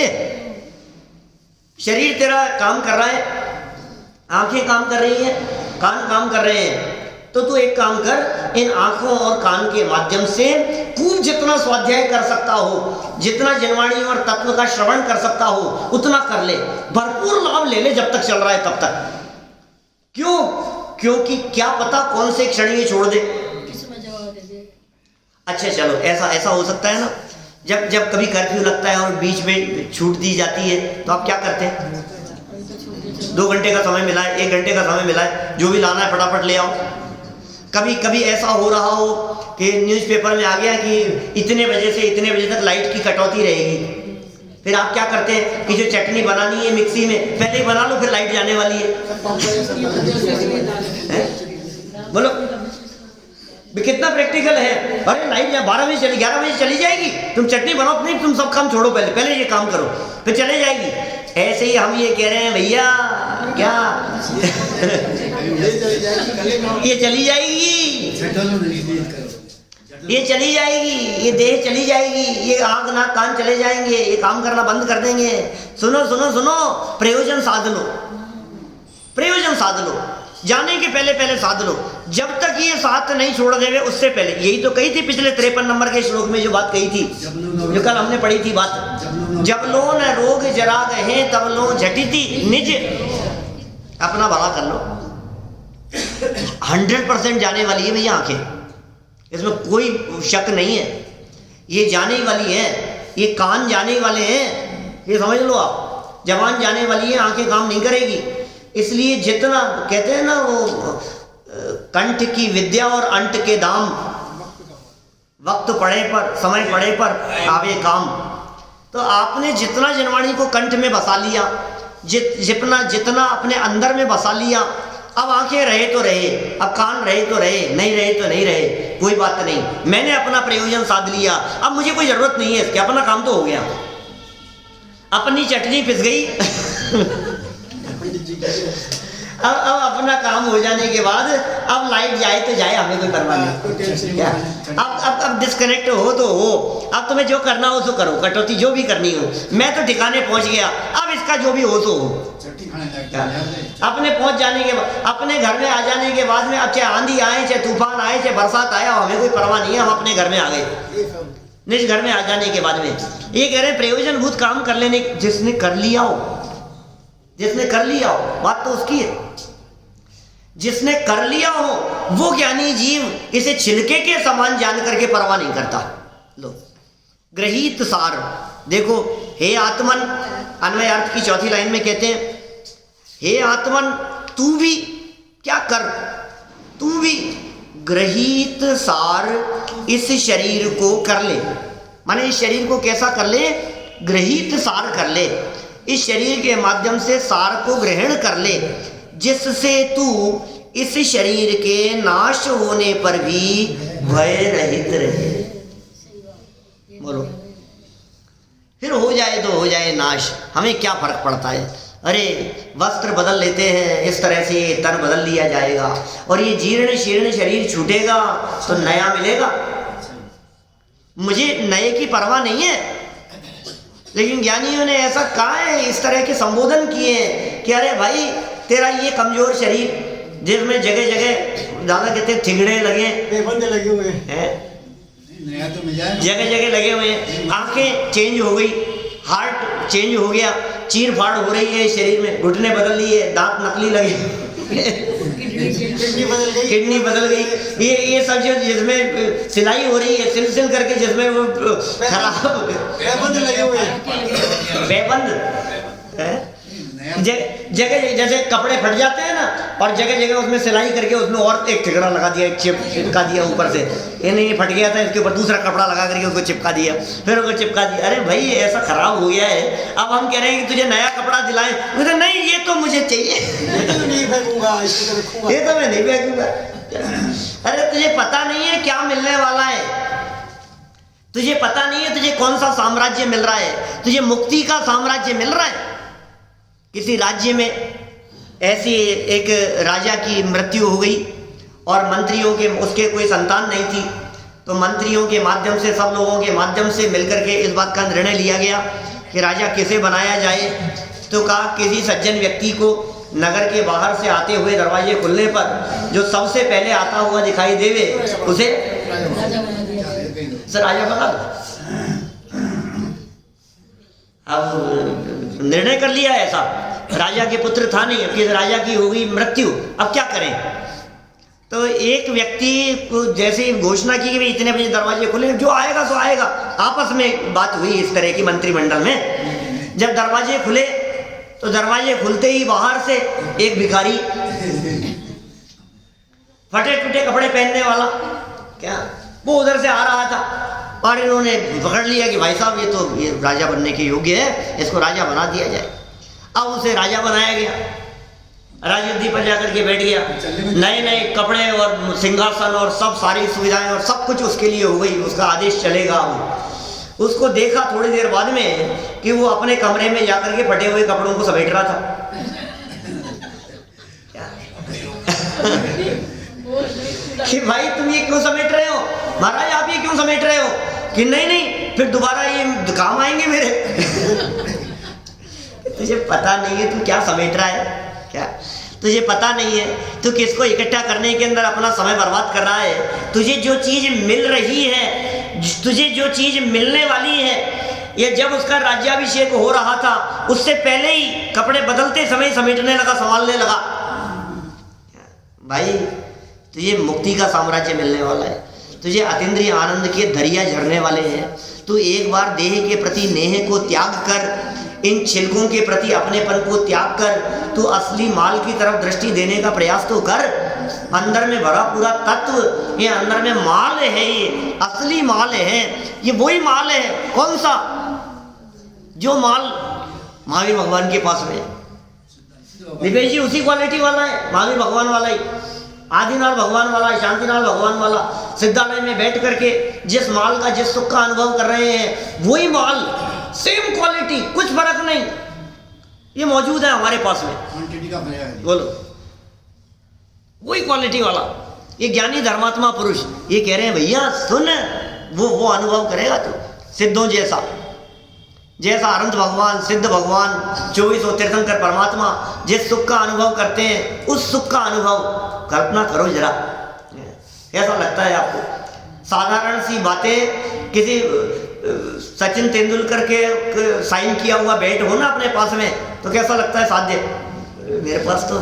शरीर तेरा काम कर रहा है, आंखें काम कर रही हैं, कान काम कर रहे हैं, तो तू एक काम कर, इन आंखों और कान के माध्यम से खूब जितना स्वाध्याय कर सकता हो, जितना जनवाणी और तत्व का श्रवण कर सकता हो उतना कर ले, भरपूर लाभ ले ले जब तक चल रहा है तब तक। क्यों? क्योंकि क्या पता कौन से क्षण ये छोड़ दे। अच्छा चलो, ऐसा हो सकता है ना, जब कभी कर्फ्यू लगता है और बीच में छूट दी जाती है तो आप क्या करते हैं? 2 घंटे का समय मिला है, 1 घंटे का समय मिला है, जो भी लाना है फटाफट ले आओ। कभी ऐसा हो रहा हो कि न्यूज़पेपर में आ गया कि इतने बजे से इतने बजे तक लाइट की कटौती रहेगी, फिर आप क्या करते हैं कि जो चटनी बनानी है मिक्सी में पहले ही बना लो, फिर लाइट जाने वाली है। बोलो कितना प्रैक्टिकल है। अरे लाइट 12 बजे चली, 11 बजे चली जाएगी, तुम चटनी बनाओ, नहीं तुम सब काम छोड़ो, पहले ये काम करो, फिर चले जाएगी। ऐसे ही हम ये कह रहे हैं भैया क्या ये चली जाएगी, ये चली जाएगी, ये देह चली जाएगी, ये आँख नाक कान चले जाएंगे, ये काम करना बंद कर देंगे। सुनो सुनो सुनो, प्रयोजन साध लो, प्रयोजन साध लो, जाने के पहले साध लो, जब तक ये साथ नहीं छोड़ देवे उससे पहले। यही तो कही थी पिछले 53 नंबर के श्लोक में जो बात कही थी, जो कल हमने पढ़ी थी बात, जब लो न रोग जरा गए तब लो झटिति निज, अपना भला कर लो। 100% जाने वाली है भैया आंखें, इसमें कोई शक नहीं है, ये जाने वाली है, ये कान जाने वाले हैं, ये समझ लो आप, जबान जाने वाली है, आंखें काम नहीं करेगी। इसलिए जितना कहते हैं ना वो कंठ की विद्या और अंट के दाम, वक्त पड़े पर, समय पड़े पर आवे काम। तो आपने जितना जनवाणी को कंठ में बसा लिया, जितना अपने अंदर में बसा लिया, अब आंखें रहे तो रहे, अब कान रहे तो रहे, नहीं रहे तो नहीं रहे, कोई बात नहीं, मैंने अपना प्रयोजन साध लिया, अब मुझे कोई जरूरत नहीं है इसके, अपना काम तो हो गया, अपनी चटनी पिस गई अब अपना काम हो जाने के बाद अब लाइट जाए तो जाए, हमें कोई परवाह नहीं। क्या अब डिस्कनेक्ट हो तो हो, अब तुम्हें जो करना हो सो करो, कटौती जो भी करनी हो, मैं तो ठिकाने पहुंच गया, अब इसका जो भी हो तो हो। अपने पहुंच जाने के बाद, अपने घर में आ जाने के बाद में, अब चाहे आंधी आए, चाहे तूफान आए, चाहे बरसात आए, हमें कोई परवाह नहीं है, हम अपने घर में आ गए। निज घर में आ जाने के बाद में ये कह रहे प्रयोजन भूत काम कर लेने, जिसने कर लिया हो, जिसने कर लिया हो, बात तो उसकी है, जिसने कर लिया हो वो ज्ञानी जीव इसे छिलके के समान जान करके परवाह नहीं करता। लो गृहीत सार। देखो, हे आत्मन, अन्वय अर्थ की चौथी लाइन में कहते हैं, हे आत्मन तू भी क्या कर, तू भी गृहीत सार इस शरीर को कर ले। माने इस शरीर को कैसा कर ले, गृहीत सार कर ले, इस शरीर के माध्यम से सार को ग्रहण कर ले, जिससे तू इस शरीर के नाश होने पर भी भय रहित रहे। बोलो, फिर हो जाए तो हो जाए नाश, हमें क्या फर्क पड़ता है। अरे वस्त्र बदल लेते हैं, इस तरह से तन बदल लिया जाएगा, और ये जीर्ण शीर्ण शरीर छूटेगा तो नया मिलेगा। मुझे नए की परवाह नहीं है, लेकिन ज्ञानियों ने ऐसा कहा है, इस तरह के संबोधन किए हैं कि अरे भाई तेरा ये कमजोर शरीर जिसमें जगह जगह ज़्यादा कहते हैं ठिगड़े लगे लगे हुए हैं, जगह जगह लगे हुए हैं, आंखें चेंज हो गई, हार्ट चेंज हो गया, चीर फाड़ हो रही है शरीर में, घुटने बदल लिए, दांत नकली लगे, किडनी बदल गई, ये सब जो जिसमें सिलाई हो रही है, सिल करके जिसमें वो खराब लगे हुए हैं, बेबंद है। जगह जैसे कपड़े फट जाते हैं ना, और जगह जगह उसमें सिलाई करके उसमें और एक ठिकड़ा लगा दिया, एक चिपका दिया ऊपर से, ये नहीं फट गया था, इसके ऊपर दूसरा कपड़ा लगा करके उसको चिपका दिया, फिर उसको चिपका दिया। अरे भाई ऐसा खराब हो गया है, अब हम कह रहे हैं कि तुझे नया कपड़ा दिलाएं, मुझे नहीं, ये तो मुझे चाहिए, नहीं फेंकूंगा, ये तो मैं नहीं फेंकूंगा। अरे तुझे पता नहीं है क्या मिलने वाला है, तुझे पता नहीं है तुझे कौन सा साम्राज्य मिल रहा है, तुझे मुक्ति का साम्राज्य मिल रहा है। किसी राज्य में ऐसी एक राजा की मृत्यु हो गई और मंत्रियों के उसके कोई संतान नहीं थी, तो मंत्रियों के माध्यम से, सब लोगों के माध्यम से मिलकर के इस बात का निर्णय लिया गया कि राजा किसे बनाया जाए। तो कहा किसी सज्जन व्यक्ति को नगर के बाहर से आते हुए दरवाजे खुलने पर जो सबसे पहले आता हुआ दिखाई देवे उसे राजा बना दो। अब निर्णय कर लिया ऐसा, राजा के पुत्र था नहीं, कि राजा की हो गई मृत्यु, अब क्या करें। तो एक व्यक्ति को जैसे ही घोषणा की कि इतने बजे दरवाजे खुले, जो आएगा सो आएगा, आपस में बात हुई इस तरह की मंत्रिमंडल में। जब दरवाजे खुले तो दरवाजे खुलते ही बाहर से एक भिखारी, फटे टूटे कपड़े पहनने वाला, क्या वो उधर से आ रहा था, और इन्होंने पकड़ लिया कि भाई साहब ये राजा बनने के योग्य है, इसको राजा बना दिया जाए। अब उसे राजा बनाया गया, राजगद्दी पर जाकर के बैठ गया, नए नए कपड़े और सिंहासन और सब सारी सुविधाएं और सब कुछ उसके लिए हो गई, उसका आदेश चलेगा। उसको देखा थोड़ी देर बाद में कि वो अपने कमरे में जाकर के फटे हुए कपड़ों को समेट रहा था। कि भाई तुम ये क्यों समेट रहे हो, महाराज आप ये क्यों समेट रहे हो, कि नहीं नहीं फिर दोबारा ये काम आएंगे मेरे। तुझे पता नहीं है तू क्या समेट रहा है, क्या तुझे पता नहीं है तू किसको इकट्ठा करने के अंदर अपना समय बर्बाद कर रहा है। तुझे जो चीज मिल रही है, तुझे जो चीज मिलने वाली है, ये जब उसका राज्याभिषेक हो रहा था उससे पहले ही कपड़े बदलते समय समेटने लगा, संभालने लगा। भाई तुझे मुक्ति का साम्राज्य मिलने वाला है, तुझे अतीन्द्रिय आनंद के दरिया झरने वाले हैं। तू एक बार देह के प्रति नेह को त्याग कर, इन छिलकों के प्रति अपनेपन को त्याग कर, तू असली माल की तरफ दृष्टि देने का प्रयास तो कर। अंदर में भरा पूरा तत्व, ये अंदर में माल है, ये असली माल है, ये वही माल है। कौन सा? जो माल महावीर भगवान के पास में, दिपेश जी उसी क्वालिटी वाला है, महावीर भगवान वाला ही, आदिनाथ भगवान वाला, शांतिनाथ भगवान वाला। सिद्धालय में बैठ करके जिस माल का, जिस सुख का अनुभव कर रहे हैं, वही माल, सेम क्वालिटी, कुछ फर्क नहीं, ये मौजूद है हमारे पास में। बोलो, वही क्वालिटी वाला। ये ज्ञानी धर्मात्मा पुरुष ये कह रहे हैं भैया सुन, वो अनुभव करेगा तू, सिद्धों जैसा, जैसा अनंत भगवान, सिद्ध भगवान, 24 तीर्थंकर परमात्मा जिस सुख का अनुभव करते हैं, उस सुख का अनुभव कल्पना करो जरा। ऐसा लगता है आपको साधारण सी बातें, किसी सचिन तेंदुलकर के साइन किया हुआ बैट हो ना अपने पास में, तो कैसा लगता है साध्य। मेरे पास तो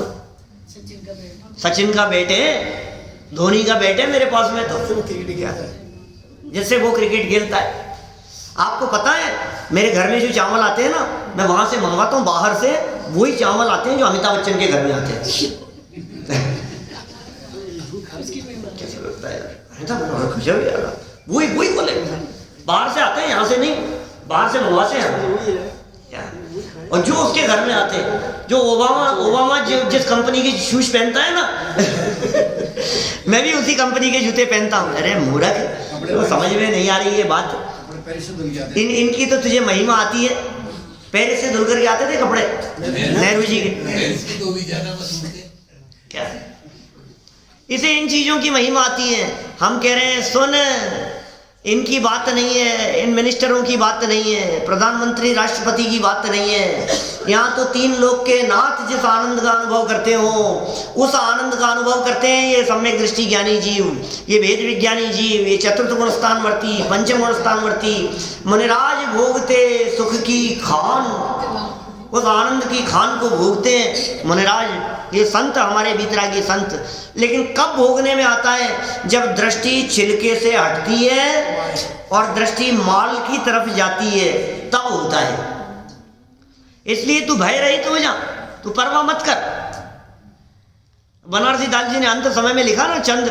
सचिन का बैट है, धोनी का बैट है मेरे पास में, तो जिससे वो क्रिकेट खेलता है। आपको पता है मेरे घर में जो चावल आते हैं ना, मैं वहां से मंगवाता हूँ बाहर से, वही चावल आते हैं जो अमिताभ बच्चन के घर में आते हैं। कैसा लगता है यार, वही बोले बाहर से आते हैं, यहाँ से नहीं, बाहर से मंगवाते हैं। और जो उसके घर में आते हैं, जो ओबामा जिस कंपनी के शूज पहनता है ना मैं भी उसी कंपनी के जूते पहनता हूँ। अरे मूर्ख, तो समझ में नहीं आ रही ये बात। इनकी तो तुझे महिमा आती है। पेरिस से धुल करके आते थे कपड़े नेहरू जी के, क्या इसे इन चीजों की महिमा आती है। हम कह रहे हैं सुन, इनकी बात नहीं है, इन मिनिस्टरों की बात नहीं है, प्रधानमंत्री राष्ट्रपति की बात नहीं है। यहाँ तो 3 लोक के नाथ जिस आनंद का अनुभव करते हो, उस आनंद का अनुभव करते हैं ये सम्यक दृष्टि ज्ञानी जीव, ये भेद विज्ञानी जीव, ये चतुर्थ गुण स्थानवर्ती, पंचम गुण स्थानवर्ती। मुनिराज भोगते सुख की खान, उस आनंद की खान को भोगते हैं मुनिराज, ये संत, हमारे बीतरागी संत। लेकिन कब भोगने में आता है? जब दृष्टि छिलके से हटती है और दृष्टि माल की तरफ जाती है, तब होता है। इसलिए तू भय रहित हो जा, तू परवाह मत कर। बनारसी दास जी ने अंत समय में लिखा ना चंद,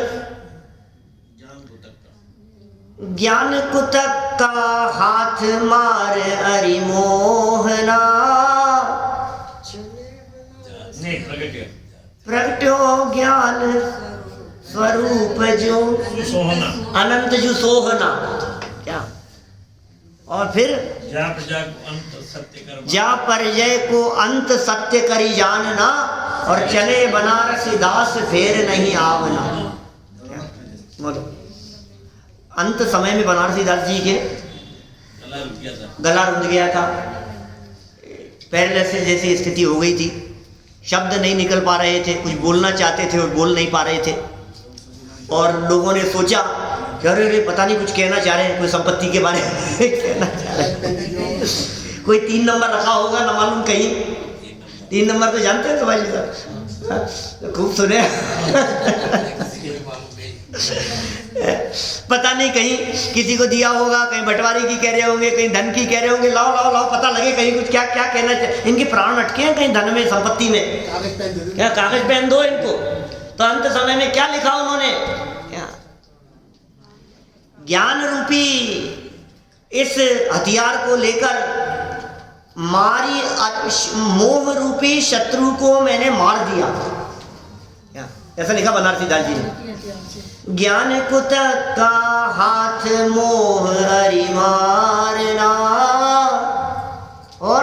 ज्ञान कुतक का हाथ मार अरि मोहना, प्रगट्यो ज्ञान स्वरूप जो अनंत जो सोहना। क्या? और फिर जा परजय को अंत सत्य करी जानना, और चले बनारसी दास फेर नहीं आवना। बोलो, अंत समय में बनारसी दास जी के गला रुंध गया था, पैरालिसिस जैसी स्थिति हो गई थी, शब्द नहीं निकल पा रहे थे, कुछ बोलना चाहते थे और बोल नहीं पा रहे थे। और लोगों ने सोचा कि अरे पता नहीं कुछ कहना चाह रहे हैं, कोई संपत्ति के बारे में कहना चाह रहे हैं, कोई 3 नंबर रखा होगा न मालूम कहीं। 3 नंबर तो जानते हैं सुभाष जी साहब, खूब सुने। पता नहीं कहीं किसी को दिया होगा, कहीं बंटवारे की कह रहे होंगे, कहीं धन की कह रहे होंगे, लाओ लाओ लाओ, पता लगे कहीं कुछ क्या क्या कहना चाहिए। इनके प्राण अटके हैं कहीं धन में, संपत्ति में, क्या कागज पहन दो इनको। तो अंत समय में क्या लिखा उन्होंने? ज्ञान रूपी इस हथियार को लेकर मारी, मोह रूपी शत्रु को मैंने मार दिया, ऐसा लिखा बनारसी दास जी ने। ज्ञान कुतक का हाथ मोह हरि मारना, और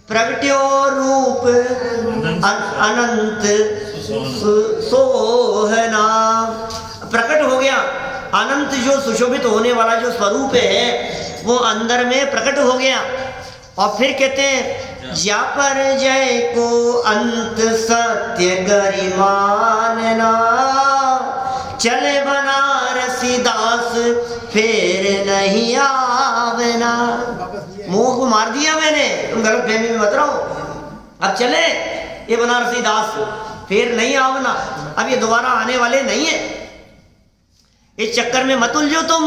प्रगट्यो रूप अनंत सोहना। प्रकट हो गया अनंत, जो सुशोभित होने वाला जो स्वरूप है वो अंदर में प्रकट हो गया। और फिर कहते हैं जा पर जय को अंत सत्य गरिमानना, चले बनारसी दास फेर नहीं आवना। मोह को मार दिया मैंने, तुम गलत फहमी में मत रहो। अब चले ये बनारसी दास, फिर नहीं आवना, अब ये दोबारा आने वाले नहीं है। इस चक्कर में मत उलझो तुम,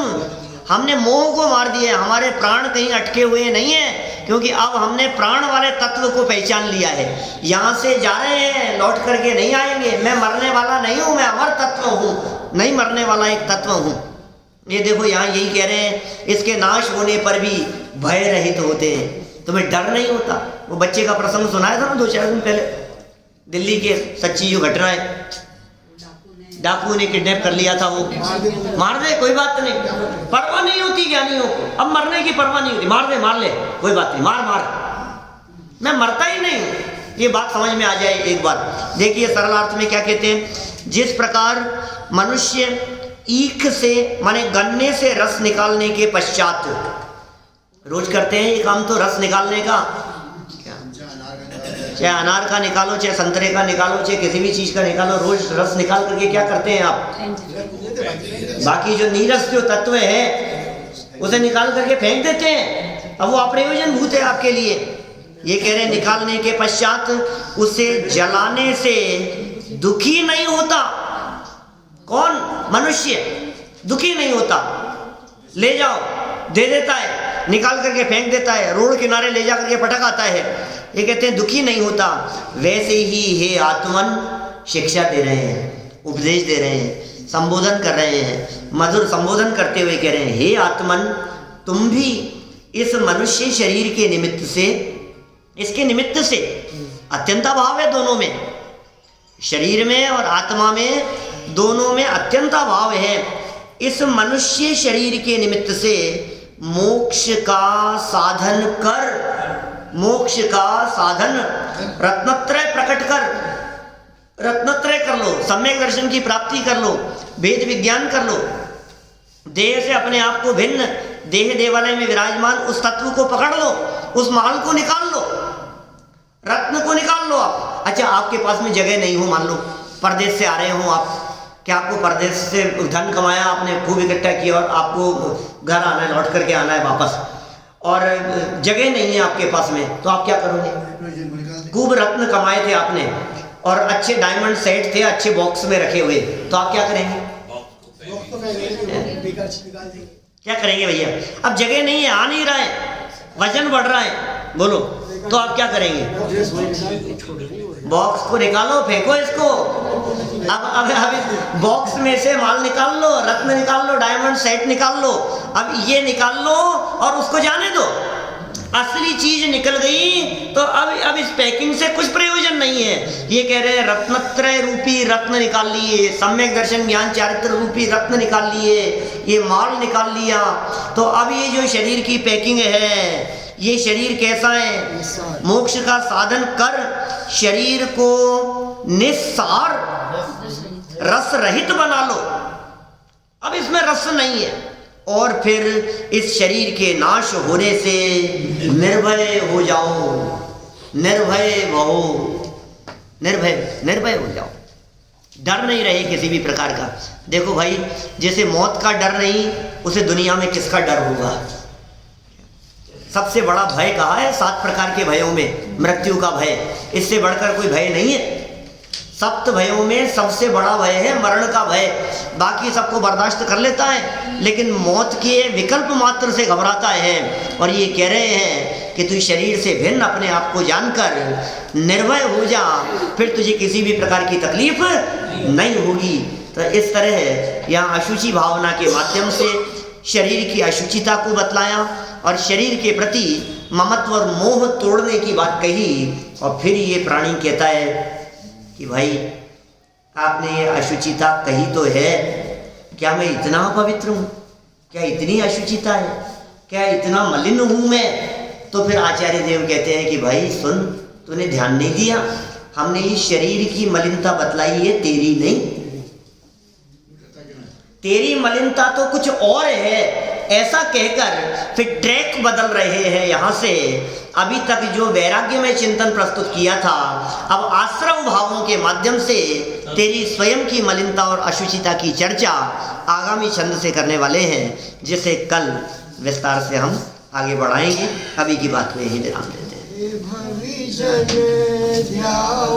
हमने मोह को मार दिया, हमारे प्राण कहीं अटके हुए नहीं है, क्योंकि अब हमने प्राण वाले तत्व को पहचान लिया है। यहाँ से जा रहे हैं, लौट करके नहीं आएंगे। मैं मरने वाला नहीं हूँ, मैं अमर तत्व हूँ, नहीं मरने वाला एक तत्व हूँ। ये देखो यहाँ यही कह रहे हैं, इसके नाश होने पर भी भय रहित होते हैं। तुम्हें डर नहीं होता? वो बच्चे का प्रसंग सुनाया था ना 2-4 दिन पहले, दिल्ली के सच्ची जो घटना है, डाकू ने किडनैप कर लिया था, वो मार दे कोई बात नहीं, परवाह नहीं होती ज्ञानियों को। अब मरने की परवाह नहीं होती, मार दे मार ले कोई बात नहीं, मार मार, मैं मरता ही नहीं। ये बात समझ में आ जाए एक बार। देखिए सरल अर्थ में क्या कहते हैं, जिस प्रकार मनुष्य ईख से माने गन्ने से रस निकालने के पश्चात, रोज करते हैं ये काम तो रस निकालने का, चाहे अनार का निकालो, चाहे संतरे का निकालो, चाहे किसी भी चीज का निकालो, रोज रस निकाल करके क्या करते हैं आप? बाकी जो नीरस जो तत्व है उसे निकाल करके फेंक देते हैं। अब वो अप्रयोजन भूत है आपके लिए। ये कह रहे हैं निकालने के पश्चात उसे जलाने से दुखी नहीं होता। कौन? मनुष्य दुखी नहीं होता। ले जाओ दे देता है, निकाल करके फेंक देता है, रोड किनारे ले जा करके पटक आता है। ये कहते हैं दुखी नहीं होता। वैसे ही हे आत्मन शिक्षा दे रहे हैं, उपदेश दे रहे हैं, संबोधन कर रहे हैं, मधुर संबोधन करते हुए कह रहे हैं हे आत्मन तुम भी इस मनुष्य शरीर के निमित्त से, इसके निमित्त से अत्यंत अभाव है दोनों में, शरीर में और आत्मा में दोनों में अत्यंत अभाव है। इस मनुष्य शरीर के निमित्त से मोक्ष का साधन कर, मोक्ष का साधन रत्नत्रय प्रकट कर, रत्नत्रय कर लो, सम्यक दर्शन की प्राप्ति कर लो, वेद विज्ञान कर लो, देह से अपने आप को भिन्न, देह देवालय में विराजमान उस तत्व को पकड़ लो, उस माल को निकाल लो, रत्न को निकाल लो आप। अच्छा आपके पास में जगह नहीं हो, मान लो परदेश से आ रहे हो आप, क्या आपको परदेश से धन कमाया आपने, खूब इकट्ठा किया और आपको घर आना है, लौट करके आना है वापस, और जगह नहीं है आपके पास में, तो आप क्या करोगे? खूब रत्न कमाए थे आपने और अच्छे डायमंड सेट थे अच्छे बॉक्स में रखे हुए, तो आप क्या करेंगे? क्या करेंगे भैया? अब जगह नहीं है, आ नहीं रहा है, वजन बढ़ रहा है, बोलो तो आप क्या करेंगे? बॉक्स को निकालो, फेंको इसको। अब बॉक्स में से माल निकाल लो, रत्न निकाल लो, डायमंड सेट निकाल लो, अब ये निकाल लो और उसको जाने दो। असली चीज निकल गई तो अब इस पैकिंग से कुछ प्रयोजन नहीं है। ये कह रहे हैं रत्नत्रय रूपी रत्न निकाल लिए, सम्यक दर्शन ज्ञान चारित्र रूपी रत्न निकाल लिए, ये माल निकाल लिया, तो अब ये जो शरीर की पैकिंग है, ये शरीर कैसा है? मोक्ष का साधन कर शरीर को निस्सार रस रहित बना लो। अब इसमें रस नहीं है, और फिर इस शरीर के नाश होने से निर्भय हो जाओ, निर्भय हो, निर्भय हो जाओ, डर नहीं रहे किसी भी प्रकार का। देखो भाई, जैसे मौत का डर नहीं, उसे दुनिया में किसका डर होगा? सबसे बड़ा भय कहा है 7 प्रकार के भयों में, मृत्यु का भय, इससे बढ़कर कोई भय नहीं है। 7 भयों में सबसे बड़ा भय है मरण का भय, बाकी सबको बर्दाश्त कर लेता है, लेकिन मौत के विकल्प मात्र से घबराता है। और ये कह रहे हैं कि तू शरीर से भिन्न अपने आप को जानकर निर्भय हो जा, फिर तुझे किसी भी प्रकार की तकलीफ नहीं होगी। तो इस तरह यहाँ अशुचि भावना के माध्यम से शरीर की अशुचिता को बतलाया और शरीर के प्रति ममत्व और मोह तोड़ने की बात कही। और फिर ये प्राणी कहता है कि भाई आपने ये अशुचिता कही तो है, क्या मैं इतना पवित्र हूँ? क्या इतनी अशुचिता है? क्या इतना मलिन हूँ मैं? तो फिर आचार्य देव कहते हैं कि भाई सुन, तूने ध्यान नहीं दिया, हमने इस शरीर की मलिनता बतलाई है, तेरी नहीं। तेरी मलिनता तो कुछ और है, ऐसा कहकर फिर ट्रैक बदल रहे हैं। यहाँ से अभी तक जो वैराग्य में चिंतन प्रस्तुत किया था, अब आश्रव भावों के माध्यम से तेरी स्वयं की मलिनता और अशुचिता की चर्चा आगामी छंद से करने वाले हैं, जिसे कल विस्तार से हम आगे बढ़ाएंगे। अभी की बात में ही विराम देते हैं।